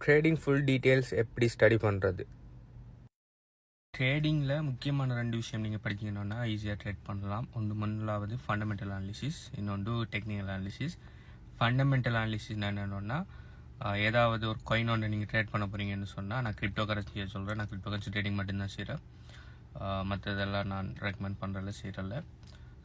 Trading full details எப்படி study பண்ணுறது? ட்ரேடிங்கில் முக்கியமான 2 விஷயம் நீங்கள் படிக்கணுன்னா ஈஸியாக ட்ரேட் பண்ணலாம். முதலாவது ஃபண்டமெண்டல் அனாலிசிஸ், இன்னொன்று டெக்னிக்கல் அனாலிசிஸ். ஃபண்டமெண்டல் அனாலிசிஸ் என்னென்னா, ஏதாவது ஒரு காயின் ஒன்று நீங்கள் ட்ரேட் பண்ண போகிறீங்கன்னு சொன்னால், நான் கிரிப்டோ கரன்சியை சொல்கிறேன். நான் கிரிப்டோ கரன்சி ட்ரேடிங் மட்டும்தான் செய்கிறேன், மற்றதெல்லாம் நான் ரெக்கமெண்ட் பண்ணுறதில்ல, செய்கிறதில்ல.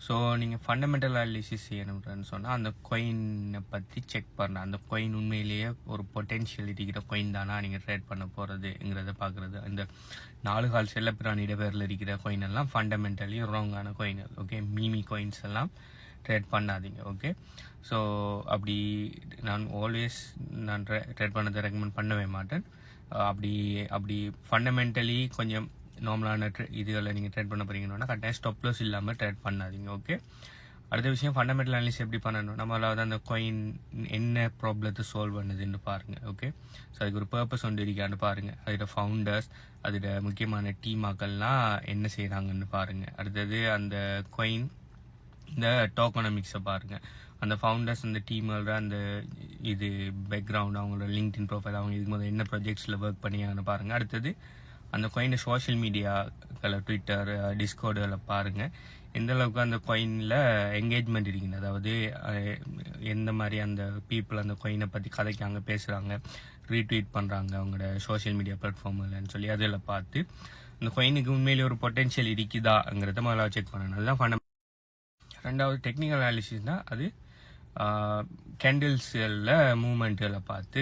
ஸோ நீங்கள் ஃபண்டமெண்டல் அனாலிசிஸ் செய்யணும்னு சொன்னால், அந்த காயினை பற்றி செக் பண்ண, அந்த காயின் உண்மையிலேயே ஒரு பொட்டென்ஷியல் இருக்கிற காயின் தானா நீங்கள் ட்ரேட் பண்ண போகிறதுங்கிறத பார்க்குறது. இந்த 4 கால் செல்லப்பிராணியிட பேரில் இருக்கிற காயின் எல்லாம் ஃபண்டமெண்டலி ராங்கான காயின்கள். ஓகே, மீமி காயின்ஸ் எல்லாம் ட்ரேட் பண்ணாதீங்க. ஓகே, ஸோ அப்படி நான் ஆல்வேஸ் ட்ரேட் பண்ணதை ரெக்கமெண்ட் பண்ணவே மாட்டேன். அப்படி ஃபண்டமெண்டலி கொஞ்சம் நார்மலான இதுகளை நீங்கள் ட்ரேட் பண்ண போகிறீங்கன்னா கரெக்டாக ஸ்டாப் லாஸ் இல்லாமல் ட்ரேட் பண்ணாதீங்க. ஓகே, அடுத்த விஷயம் ஃபண்டமெண்டல் அனாலிசிஸ் எப்படி பண்ணணும், நம்மளாவது அந்த காயின் என்ன ப்ராப்ளத்தை சால்வ் பண்ணுதுன்னு பாருங்கள். ஓகே, ஸோ அதுக்கு ஒரு பர்பஸ் ஒன்று இருக்கான்னு பாருங்கள். அதோட ஃபவுண்டர்ஸ், அதோட முக்கியமான டீமாக்கள்லாம் என்ன செய்கிறாங்கன்னு பாருங்கள். அடுத்தது அந்த காயின் இந்த டோக்கனாமிக்ஸை பாருங்கள். அந்த ஃபவுண்டர்ஸ், அந்த டீமோட அந்த இது பேக்ரவுண்ட், அவங்களோட லிங்க்டின் ப்ரொஃபைல், அவங்க இதுக்கு முதல்ல என்ன ப்ராஜெக்ட்ஸில் ஒர்க் பண்ணியாங்கன்னு பாருங்கள். அடுத்தது அந்த காயினை சோஷியல் மீடியாக்களை, ட்விட்டர், டிஸ்கோர்டில் பாருங்கள் எந்த அளவுக்கு அந்த காயினில் என்கேஜ்மெண்ட் இருக்குங்க. அதாவது எந்த மாதிரி அந்த பீப்புள் அந்த காயினை பற்றி கதைக்காங்க, பேசுகிறாங்க, ரீட்வீட் பண்ணுறாங்க அவங்களோட சோஷியல் மீடியா பிளாட்ஃபார்ம்லன்னு சொல்லி அதில் பார்த்து அந்த காயினுக்கு உண்மையிலே ஒரு பொட்டென்ஷியல் இருக்குதாங்கிறத முதல்ல செக் பண்ணணும். அதுதான் ரெண்டாவது டெக்னிக்கல் அனாலிசிஸ்னால் அது கேண்டில்ஸில் மூமெண்ட்டுகளை பார்த்து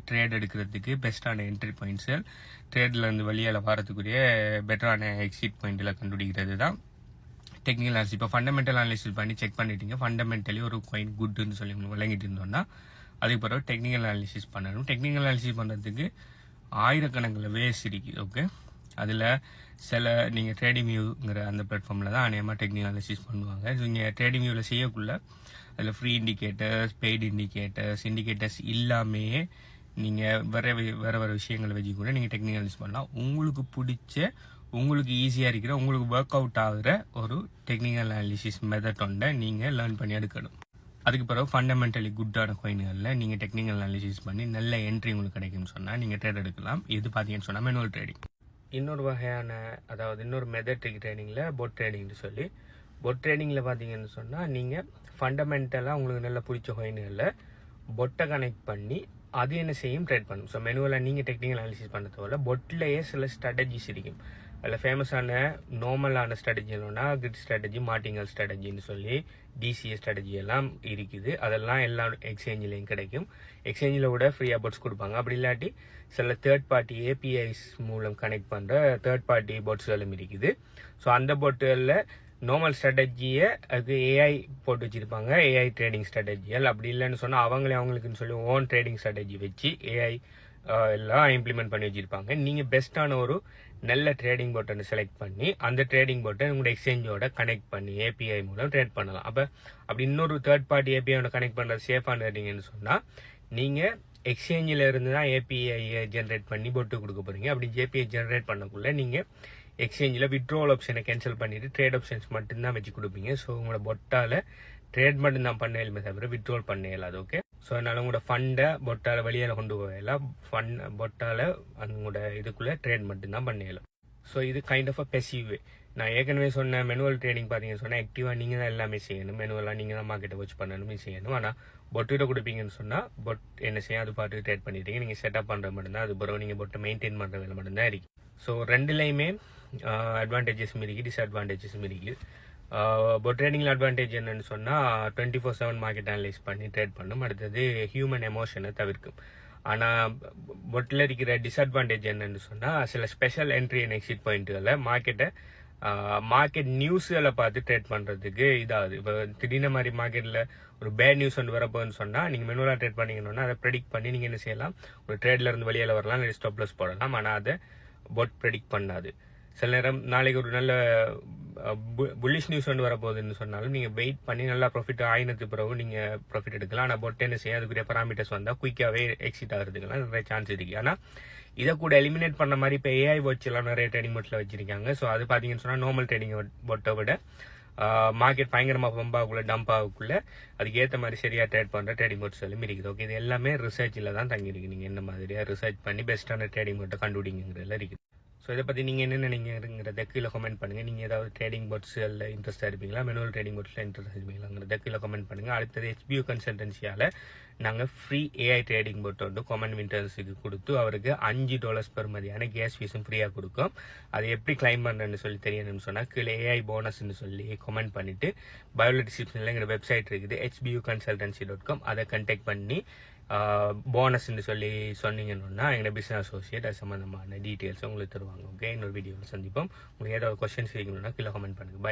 ட்ரேட் எடுக்கிறதுக்கு பெஸ்ட்டான என்ட்ரி பாயிண்ட்ஸுகள், ட்ரேடில் இருந்து வெளியில் வரத்துக்குரிய பெட்டரான எக்ஸிட் பாயிண்ட்டில் கண்டுபிடிக்கிறது தான் டெக்னிக்கல் அனாலிசிஸ். இப்போ ஃபண்டமெண்டல் அனாலிசிஸ் பண்ணி செக் பண்ணிட்டீங்க, ஃபண்டமெண்டலி ஒரு காயின் குட்னு சொல்லி விளங்கிட்டு இருந்தோம்னா அதுக்கு பிறகு டெக்னிக்கல் அனாலிசிஸ் பண்ணணும். டெக்னிக்கல் அனாலிசிஸ் பண்ணுறதுக்கு ஆயிரக்கணக்கில் வேஸ் இருக்குது. ஓகே, அதில் சில நீங்கள் ட்ரேடிங் வியூங்கிற அந்த பிளாட்ஃபார்மில் தான் அநேகமாக டெக்னிக்கல் அனாலிசிஸ் பண்ணுவாங்க. நீங்கள் ட்ரேடிங் வியூவில் செய்யக்குள்ள அதில் ஃப்ரீ இண்டிகேட்டர்ஸ், பெய்டு இண்டிகேட்டர்ஸ் இல்லாமே நீங்கள் வேறு விஷயங்களை வச்சு கூட நீங்கள் டெக்னிக்கல் அனாலிசிஸ் பண்ணலாம். உங்களுக்கு பிடிச்ச, உங்களுக்கு ஈஸியாக இருக்கிற, உங்களுக்கு ஒர்க் அவுட் ஆகிற ஒரு டெக்னிக்கல் அனாலிசிஸ் மெத்தட் ஒன்றை நீங்கள் லேர்ன் பண்ணி எடுக்கணும். அதுக்கு பிறகு ஃபண்டமெண்டலி குட்டான காயின்களில் நீங்கள் டெக்னிக்கல் அனாலிசிஸ் பண்ணி நல்ல என்ட்ரி உங்களுக்கு கிடைக்கும்னு சொன்னால் நீங்கள் ட்ரேட் எடுக்கலாம். இது பார்த்தீங்கன்னு சொன்னால் மேனுவல் ட்ரேடிங். இன்னொரு வகையான, அதாவது இன்னொரு மெத்தட் ட்ரேடிங்கில் பொட் ட்ரேடிங்னு சொல்லி, பொட் ட்ரேடிங்கில் பார்த்தீங்கன்னு சொன்னால் நீங்கள் ஃபண்டமெண்டலாக உங்களுக்கு நல்லா பிடிச்ச காயின்களில் பொட்டை கனெக்ட் பண்ணி அது என்ன செய்யும் ட்ரேட் பண்ணும். ஸோ மெனுவலாக நீங்கள் டெக்னிக்கல் அனாலிசிஸ் பண்ணதோட பொட்லேயே சில ஸ்ட்ராட்டஜிஸ் இருக்கும். அதில் ஃபேமஸான நார்மலான ஸ்ட்ராட்டஜி இல்லைன்னா கிரிட் ஸ்ட்ராட்டஜி, மார்டிங்கல் ஸ்ட்ராட்டஜின்னு சொல்லி டிசிஏ ஸ்ட்ராட்டஜி எல்லாம் இருக்குது. அதெல்லாம் எல்லா எக்ஸ்சேஞ்சிலையும் கிடைக்கும். எக்ஸ்சேஞ்சில் கூட ஃப்ரீயாக பொட்ஸ் கொடுப்பாங்க. அப்படி இல்லாட்டி சில தேர்ட் பார்ட்டி ஏபிஐஸ் மூலம் கனெக்ட் பண்ணுற தேர்ட் பார்ட்டி பொட்ஸ்களும் இருக்குது. ஸோ அந்த பொட்டுகளில் நார்மல் ஸ்ட்ராட்டஜியை அதுக்கு ஏஐ போட்டு வச்சுருப்பாங்க, ஏஐ ட்ரேடிங் ஸ்ட்ராட்டஜிகள். அப்படி இல்லைன்னு சொன்னால் அவங்களுக்குன்னு சொல்லி ஓன் ட்ரேடிங் ஸ்ட்ராட்டஜி வச்சு ஏஐ எல்லாம் இம்ப்ளிமெண்ட் பண்ணி வச்சுருப்பாங்க. நீங்கள் பெஸ்ட்டான ஒரு நல்ல ட்ரேடிங் போட்டை செலக்ட் பண்ணி அந்த ட்ரேடிங் போட்டை உங்களோட எக்ஸ்சேஞ்சோட கனெக்ட் பண்ணி ஏபிஐ மூலம் ட்ரேட் பண்ணலாம். அப்படி இன்னொரு தேர்ட் பார்ட்டி ஏபிஐயோட கனெக்ட் பண்ணுறது சேஃபான ட்ரேடிங்னு சொன்னால் நீங்கள் எக்ஸ்சேஞ்சில் இருந்து தான் ஏபிஐயை ஜென்ரேட் பண்ணி போட்டு கொடுக்க போகிறீங்க. அப்படி ஏபிஐ ஜென்ரேட் பண்ணக்குள்ள நீங்கள் எக்ஸ்சேஞ்சில் விட்ரோவல் ஆப்ஷனை கேன்சல் பண்ணிவிட்டு ட்ரேட் ஆப்ஷன்ஸ் மட்டும்தான் வச்சு கொடுப்பீங்க. ஸோ உங்களோட பொட்டால் ட்ரேட் மட்டும்தான் பண்ண இயலுமே தவிர விட்ரோல் பண்ண இயலாது. ஓகே, ஸோ அதனால் உங்களோட ஃபண்டை பொட்டால் வெளியில் கொண்டு போகலாம். பொட்டால் உங்களோட இதுக்குள்ளே ட்ரேட் மட்டும்தான் பண்ண இயலும். ஸோ இது கைண்ட் ஆஃப் அ பெசிவ். நான் ஏற்கனவே சொன்ன மெனுவல் ட்ரேடிங் பார்த்தீங்கன்னு சொன்னால் ஆக்டிவாக நீங்கள் தான் எல்லாமே செய்யணும். மெனுவலாக நீங்கள் தான் மார்க்கெட்டை வாட்ச் பண்ணணுமே செய்யணும். ஆனால் பொட்டுகிட்ட கொடுப்பீங்கன்னு சொன்னால் பொட் என்ன செய்யும் அது பாட்டு ட்ரேட் பண்ணிட்டீங்க. நீங்கள் செட்டப் பண்ணுற மட்டும்தான், அது பிறகு நீங்கள் பொட்டை மெயின்டைன் பண்ணுற வேலை மட்டும்தான் இருக்குது. ஸோ ரெண்டுலேயுமே அட்வான்டேஜஸும் இருக்குது, டிஸ்அட்வான்டேஜஸும் இருக்குது. பொட் ட்ரேடிங்கில் அட்வான்டேஜ் என்னன்னு சொன்னால் 24/7 மார்க்கெட் அனலைஸ் பண்ணி ட்ரேட் பண்ணும். அடுத்தது ஹியூமன் எமோஷனை தவிர்க்கும். ஆனால் பொட்டில் இருக்கிற டிஸ்அட்வான்டேஜ் என்னன்னு சொன்னால் சில ஸ்பெஷல் என்ட்ரி அண்ட் எக்ஸிட் பாயிண்ட்டுகளை மார்க்கெட் நியூஸ்களை பார்த்து ட்ரேட் பண்ணுறதுக்கு இதாகுது. இப்போ திடீர்னு மாதிரி மார்க்கெட்டில் ஒரு பேட் நியூஸ் ஒன்று வரப்போகுதுன்னு சொன்னால் நீங்கள் மெனுவலாக ட்ரேட் பண்ணிங்கன்னா அதை ப்ரெடிக்ட் பண்ணி நீங்கள் என்ன செய்யலாம், ஒரு ட்ரேட்ல இருந்து வெளியில் வரலாம், இல்லை ஸ்டாப் லாஸ் போடலாம். ஆனால் அதை பொட் ப்ரெடிக்ட் பண்ணாது. சில நேரம் நாளைக்கு ஒரு நல்ல புல்லிஷ் நியூஸ் ஒன்று வரப்போகுதுன்னு சொன்னாலும் நீங்கள் வெயிட் பண்ணி நல்லா ப்ராஃபிட் ஆயினத்து பிறகு நீங்கள் ப்ராஃபிட் எடுக்கலாம். ஆனால் பொட் என்ன செய்யும், அதுக்குரிய பராமீட்டர்ஸ் வந்தால் குயிக்காகவே எக்ஸிட் ஆகிறதுக்கெல்லாம் நிறைய சான்ஸ் இருக்குது. ஆனால் இதை கூட எலிமினேட் பண்ண மாதிரி இப்போ ஏஐ வாட்ச் எல்லாம் நிறைய ட்ரேடிங் போட்டில் வச்சிருக்காங்க. ஸோ அது பார்த்தீங்கன்னு சொன்னால் நார்மல் ட்ரேடிங் போட்டை விட மார்க்கெட் பயங்கரமாக பம்ப் ஆகக்குள்ள டம்ப் ஆகக்குள்ள அதுக்கு ஏற்ற மாதிரி சரியாக ட்ரேட் பண்ணுற ட்ரேடிங் போர்ட்ஸ் எல்லாம் இருக்குது. ஓகே, இது எல்லாமே ரிசர்ச்சில் தான் தங்கியிருக்கு. நீங்கள் என்ன மாதிரியாக ரிசர்ச் பண்ணி பெஸ்ட்டான ட்ரேடிங் போர்ட்டை கண்டுபிடிங்கிறதுல இருக்குது. ஸோ இதை பற்றி நீங்கள் என்ன நினைக்கிறீங்கிறத கீழே கமெண்ட் பண்ணுங்கள். நீங்கள் ஏதாவது ட்ரேடிங் போர்ட்ஸில் இன்ட்ரெஸ்ட்டாக இருப்பீங்களா, மேனுவல் ட்ரேடிங் போர்ட்ஸில் இன்ட்ரெஸ்ட் இருப்பீங்களாங்கிறத கீழே கமெண்ட் பண்ணுங்கள். அடுத்தது HBU கன்சல்டன்சியால் நாங்கள் ஃப்ரீ AI ட்ரேடிங் போர்ட் வந்து காமன் வின்டர்ஸுக்கு கொடுத்து அவருக்கு $5 பெர் மதியான கேஸ் ஃபீஸும் ஃப்ரீயாக கொடுக்கும். அதை எப்படி கிளைம் பண்ணுறேன்னு சொல்லி தெரியணும்னு சொன்னால் கீழே AI போனஸ்ன்னு சொல்லி கமெண்ட் பண்ணிவிட்டு பயோல டிஸ்கிரிப்ஷனில் எங்கள் வெப்சைட் இருக்குது hbuconsultancy.com. அதை கண்டெக்ட் பண்ணி போனஸ்ன்னு சொல்லி சொன்னீங்கன்னா எங்களோட பிஸ்னஸ் அசோசியேட் அது சம்மந்தமான டீட்டெயில்ஸ் உங்களுக்கு தருவாங்க. ஓகே, இன்னொரு வீடியோவில் சந்திப்போம். உங்களுக்கு ஏதாவது கொஸ்டின்ஸ் கேட்கணும்னா கீழே கமெண்ட் பண்ணுங்கள். பை.